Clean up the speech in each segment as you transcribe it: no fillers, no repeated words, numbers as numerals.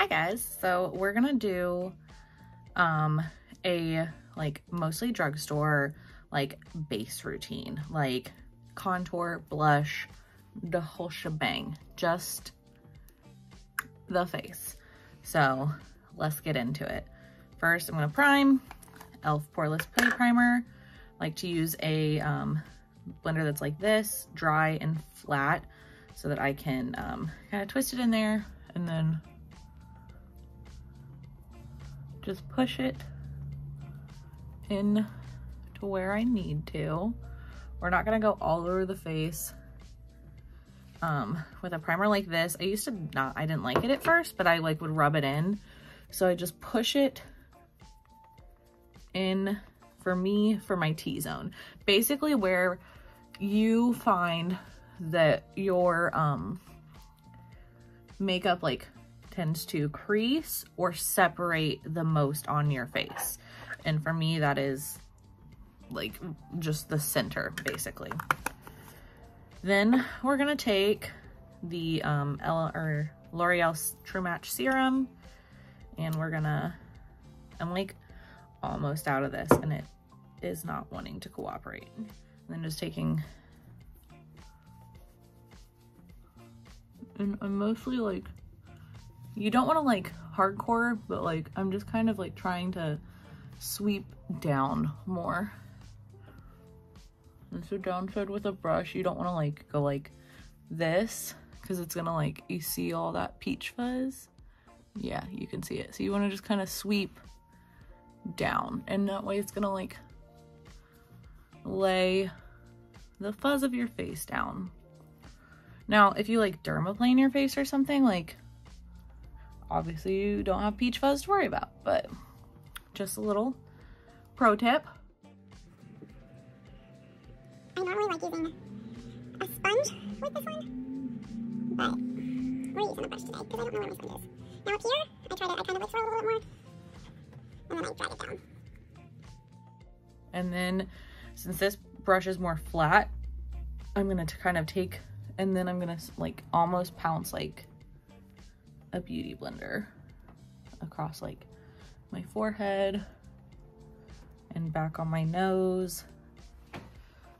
Hi guys, so we're gonna do a like mostly drugstore like base routine, like contour, blush, the whole shebang, just the face. So let's get into it. First, I'm gonna prime. e.l.f. Poreless Putty Primer. Like to use a blender that's like this, dry and flat, so that I can kind of twist it in there and then just push it in to where I need to. We're not gonna go all over the face with a primer like this. I used to I didn't like it at first, but I like would rub it in. So I just push it in, for me, for my T-zone. Basically where you find that your makeup like tends to crease or separate the most on your face. And for me, that is like just the center, basically. Then we're gonna take the L'Oreal True Match Serum, and we're gonna, I'm like almost out of this and it is not wanting to cooperate. And then just taking, and I'm mostly like, you don't want to like hardcore, but like I'm just kind of like trying to sweep down more. And so downside with a brush, you don't want to like go like this, because it's gonna like, you see all that peach fuzz? Yeah, you can see it. So you want to just kind of sweep down, and that way it's gonna like lay the fuzz of your face down. Now, if you like dermaplane your face or something, like obviously you don't have peach fuzz to worry about, but just a little pro tip. I normally like using a sponge with this one, but we're using a brush today because I don't know where my sponge is. Now up here, I kind of like swirl a little bit more, and then I drag it down. And then since this brush is more flat, I'm gonna kind of take, and then I'm gonna like almost pounce like a beauty blender across like my forehead and back on my nose.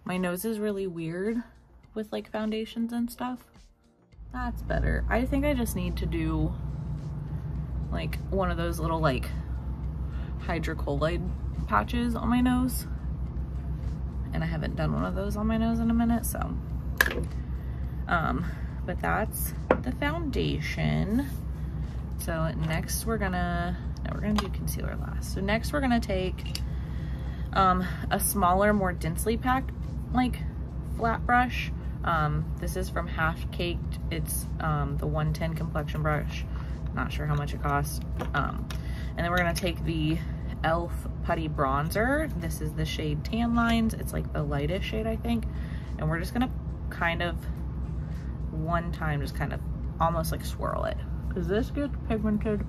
My nose is really weird with like foundations and stuff. That's better. I think I just need to do like one of those little like hydrocolloid patches on my nose. And I haven't done one of those on my nose in a minute, so. But that's the foundation. So next we're gonna do concealer last. So next we're gonna take a smaller, more densely packed like flat brush. This is from Half Caked. It's the 110 Complexion brush. Not sure how much it costs. And then we're gonna take the e.l.f. Putty Bronzer. This is the shade Tan Lines. It's like the lightest shade, I think. And we're just gonna kind of one time just kind of almost like swirl it, because this gets pigmented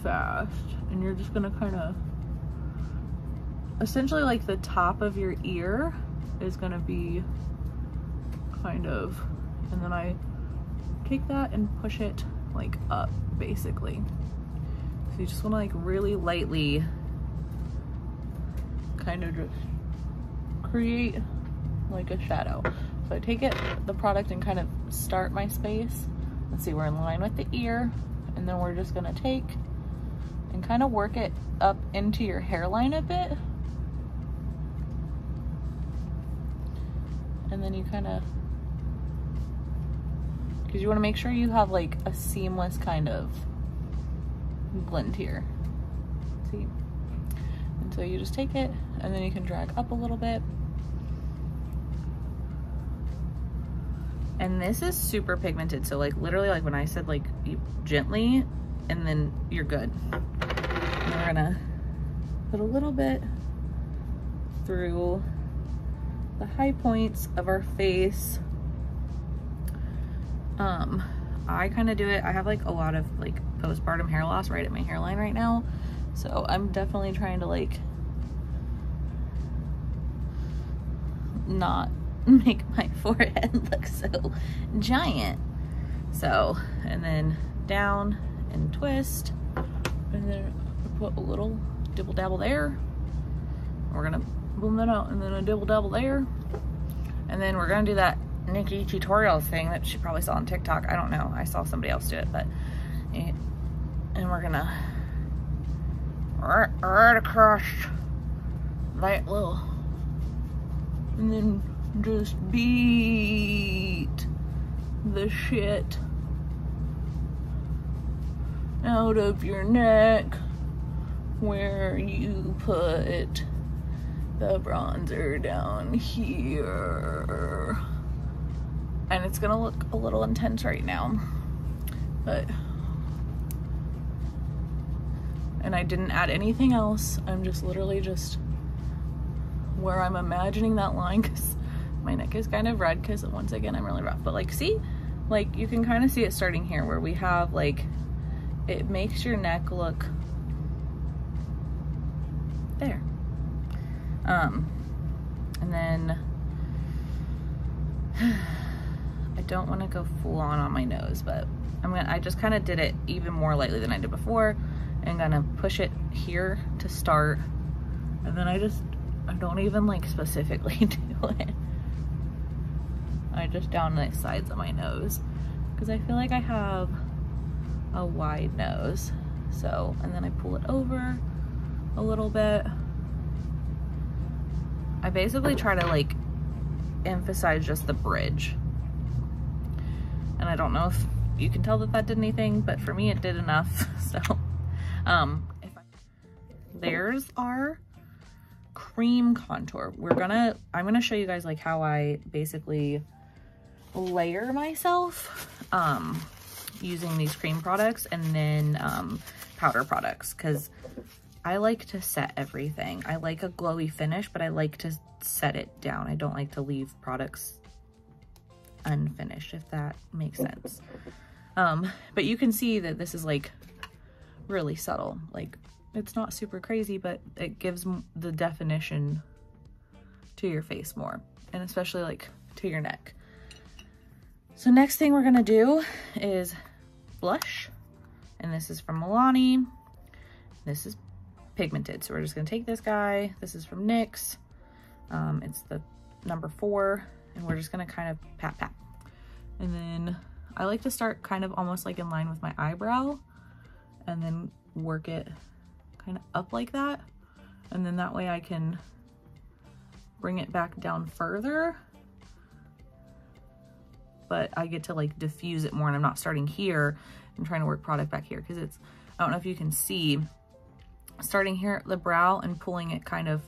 fast, and you're just gonna kind of essentially like the top of your ear is gonna be kind of, and then I take that and push it like up, basically. So you just want to like really lightly kind of just create like a shadow. So I take the product and kind of start my space. Let's see, we're in line with the ear, and then we're just gonna take and kind of work it up into your hairline a bit. And then you kind of, because you want to make sure you have like a seamless kind of blend here. See? And so you just take it, and then you can drag up a little bit. And this is super pigmented, so like literally like when I said like you gently, and then you're good. And we're gonna put a little bit through the high points of our face. I kind of do it, I have like a lot of like postpartum hair loss right at my hairline right now, so I'm definitely trying to like not make my forehead look so giant. So, and then down and twist. And then put a little dibble dabble there. We're gonna boom that out, and then a dibble dabble there. And then we're gonna do that Nikki tutorial thing that she probably saw on TikTok. I don't know, I saw somebody else do it, but, and we're gonna right across that little, and then just beat the shit out of your neck where you put the bronzer down here. And it's gonna look a little intense right now, but, and I didn't add anything else. I'm just literally just where I'm imagining that line, because my neck is kind of red because once again I'm really rough. But like, see, like you can kind of see it starting here where we have like, it makes your neck look there. And then I don't want to go full on my nose, but I just kind of did it even more lightly than I did before, and gonna push it here to start, and then I don't even like specifically do it. I just down the sides of my nose because I feel like I have a wide nose. So, and then I pull it over a little bit. I basically try to like emphasize just the bridge. And I don't know if you can tell that that did anything, but for me it did enough. So, there's our cream contour. I'm gonna show you guys like how I basically layer myself using these cream products and then powder products, because I like to set everything. I like a glowy finish, but I like to set it down. I don't like to leave products unfinished, if that makes sense. But you can see that this is like really subtle. Like, it's not super crazy, but it gives the definition to your face more, and especially like to your neck. So next thing we're gonna do is blush, and this is from Milani. This is pigmented, so we're just gonna take this guy. This is from NYX. It's the number 4, and we're just gonna kind of pat pat. And then I like to start kind of almost like in line with my eyebrow, and then work it kind of up like that, and then that way I can bring it back down further, but I get to like diffuse it more, and I'm not starting here and trying to work product back here, because it's, I don't know if you can see, starting here at the brow and pulling it kind of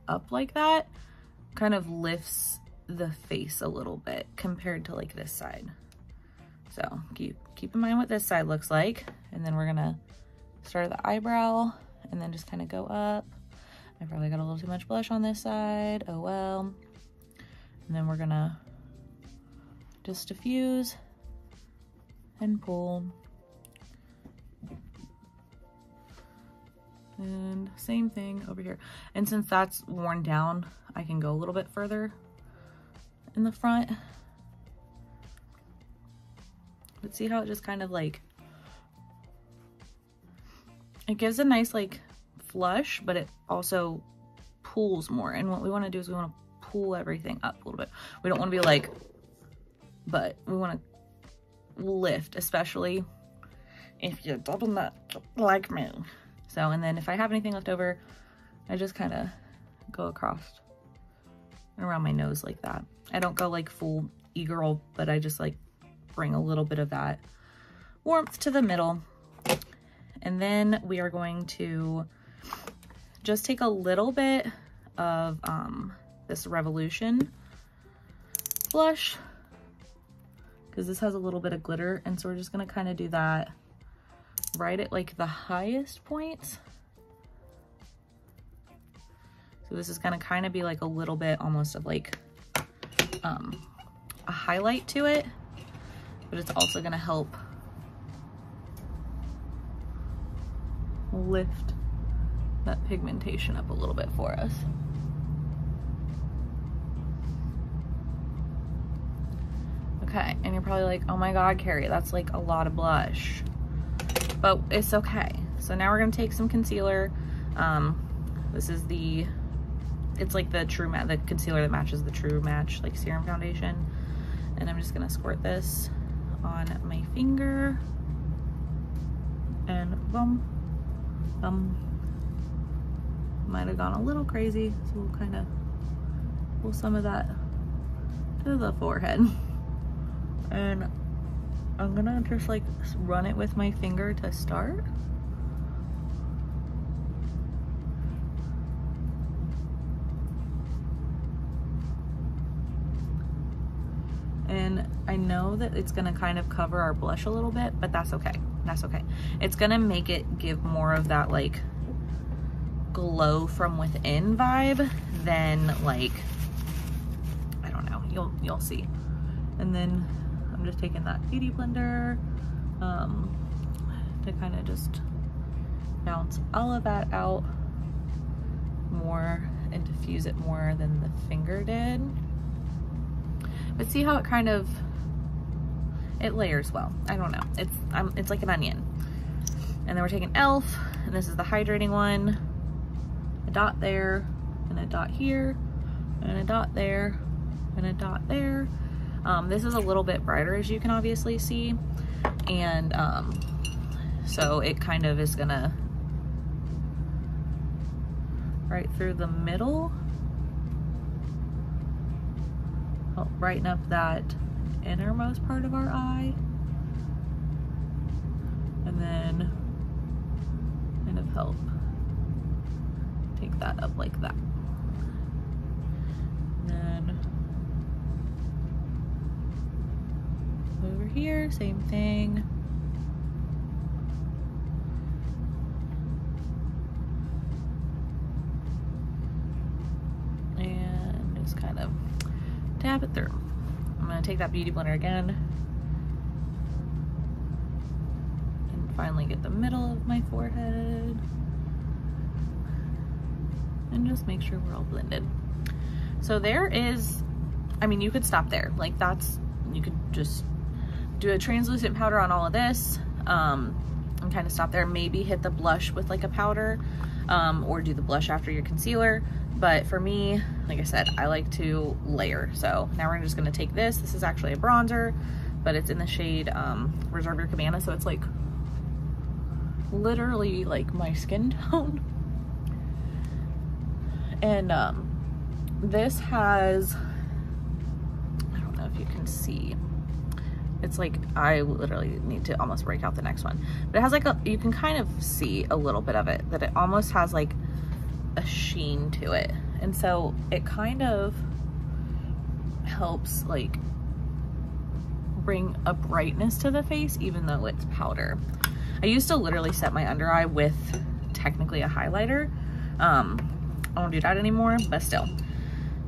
up like that kind of lifts the face a little bit compared to like this side. So keep in mind what this side looks like, and then we're gonna start at the eyebrow and then just kind of go up. I probably got a little too much blush on this side, oh well. And then we're gonna just diffuse and pull. And same thing over here. And since that's worn down, I can go a little bit further in the front. But see how it just kind of like, it gives a nice like flush, but it also pulls more. And what we want to do is we want to pull everything up a little bit. We don't want to be like, but we want to lift, especially if you're double nut like me. So, and then if I have anything left over, I just kind of go across and around my nose like that. I don't go like full e-girl, but I just like bring a little bit of that warmth to the middle. And then we are going to just take a little bit of this Revolution blush, because this has a little bit of glitter, and so we're just going to kind of do that right at like the highest points. So this is going to kind of be like a little bit almost of like a highlight to it, but it's also going to help lift that pigmentation up a little bit for us. Okay, and you're probably like, oh my god, Carrie, that's like a lot of blush. but it's okay. So now we're gonna take some concealer. This is it's like the True Match, the concealer that matches the True Match like serum foundation. And I'm just gonna squirt this on my finger and boom, might have gone a little crazy. So we'll kind of pull some of that to the forehead. And I'm gonna just like run it with my finger to start. And I know that it's gonna kind of cover our blush a little bit, but that's okay. That's okay. It's gonna make it give more of that like glow from within vibe than like, I don't know, you'll see. And then I'm just taking that beauty blender to kind of just bounce all of that out more and diffuse it more than the finger did. But see how it kind of, it layers well. I don't know. It's like an onion. And then we're taking e.l.f. and this is the hydrating one. A dot there, and a dot here, and a dot there, and a dot there. This is a little bit brighter, as you can obviously see. And so it kind of is gonna right through the middle. Help brighten up that innermost part of our eye. And then kind of help take that up like that. And then over here, same thing. And just kind of tap it through. I'm gonna take that beauty blender again and finally get the middle of my forehead and just make sure we're all blended. So there is, I mean, you could stop there. Like you could just do a translucent powder on all of this and kind of stop there. Maybe hit the blush with like a powder or do the blush after your concealer. But for me, like I said, I like to layer. So now we're just gonna take this. This is actually a bronzer, but it's in the shade Reserve Your Cabana. So it's like literally like my skin tone. And this has, I don't know if you can see, it's like, I literally need to almost break out the next one. But it has like you can kind of see a little bit of it, that it almost has like a sheen to it. And so it kind of helps like bring a brightness to the face, even though it's powder. I used to literally set my under eye with technically a highlighter. I won't do that anymore, but still.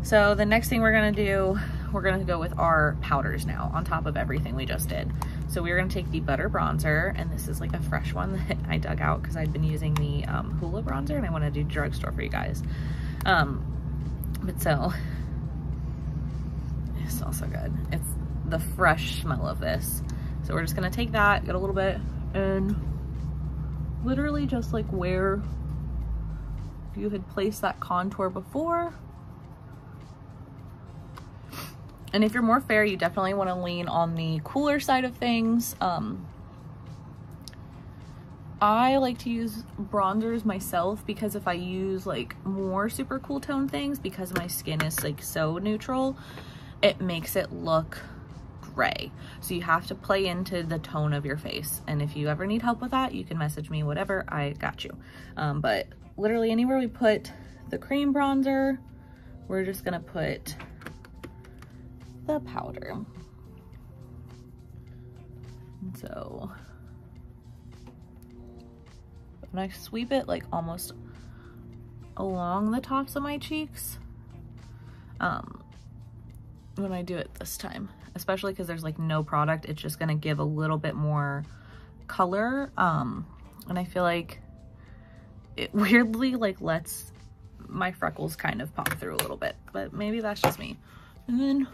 So the next thing we're gonna do, we're gonna go with our powders now on top of everything we just did. So we're gonna take the Butter Bronzer, and this is like a fresh one that I dug out because I'd been using the Hoola bronzer and I wanna do drugstore for you guys. But so, it smells so good. It's the fresh smell of this. So we're just gonna take that, get a little bit, and literally just like where you had placed that contour before. And if you're more fair, you definitely want to lean on the cooler side of things. I like to use bronzers myself because if I use like more super cool tone things, because my skin is like so neutral, it makes it look gray. So you have to play into the tone of your face. And if you ever need help with that, you can message me, whatever, I got you. But literally anywhere we put the cream bronzer, we're just gonna put the powder. And so when I sweep it like almost along the tops of my cheeks, when I do it this time, especially because there's like no product, it's just gonna give a little bit more color. And I feel like it weirdly like lets my freckles kind of pop through a little bit, but maybe that's just me. And then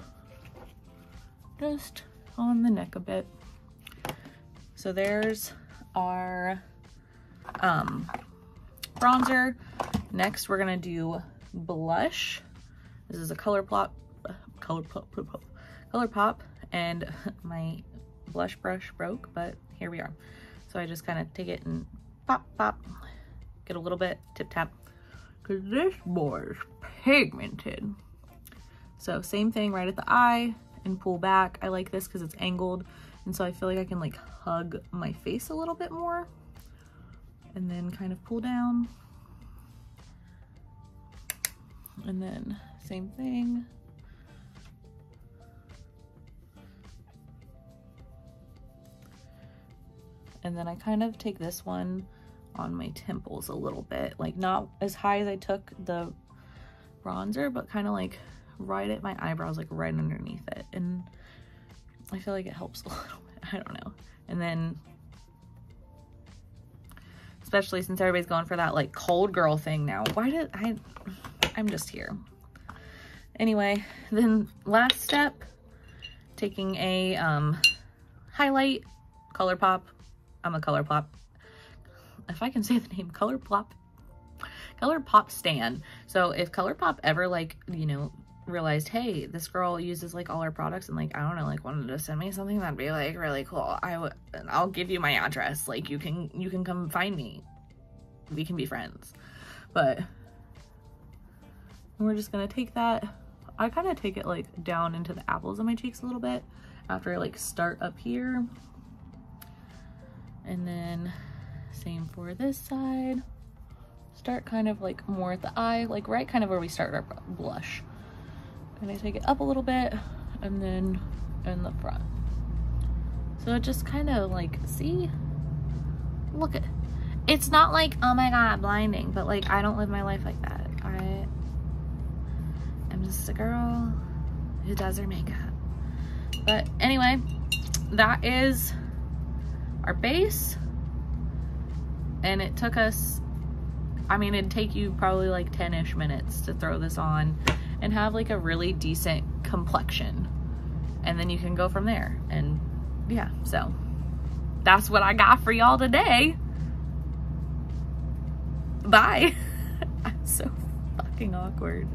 just on the neck a bit. So there's our bronzer. Next, we're gonna do blush. This is a ColourPop, and my blush brush broke, but here we are. So I just kind of take it and pop, pop, get a little bit, tip tap, because this boy is pigmented. So same thing right at the eye and pull back. I like this because it's angled, and so I feel like I can like hug my face a little bit more, and then kind of pull down. And then same thing. And then I kind of take this one on my temples a little bit, like not as high as I took the bronzer, but kind of like right at my eyebrows, like right underneath it. And I feel like it helps a little bit, I don't know. And then, especially since everybody's going for that like cold girl thing now, I'm just here. Anyway, then last step, taking a highlight, ColourPop. I'm a ColourPop. If I can say the name, ColourPop stan. So if ColourPop ever like, you know, realized, hey, this girl uses like all our products and like, I don't know, like wanted to send me something, that'd be like really cool. I'll give you my address. Like you can come find me. We can be friends. But we're just gonna take that. I kind of take it like down into the apples of my cheeks a little bit after I like start up here. And then same for this side. Start kind of like more at the eye, like right kind of where we start our blush. And I take it up a little bit and then in the front. So it just kind of like, see, look at, it's not like, oh my God, blinding, but like, I don't live my life like that. I'm just a girl who does her makeup. But anyway, that is our base. And it took us, I mean, it'd take you probably like 10-ish minutes to throw this on and have like a really decent complexion. And then you can go from there. And yeah, so that's what I got for y'all today. Bye. I'm so fucking awkward.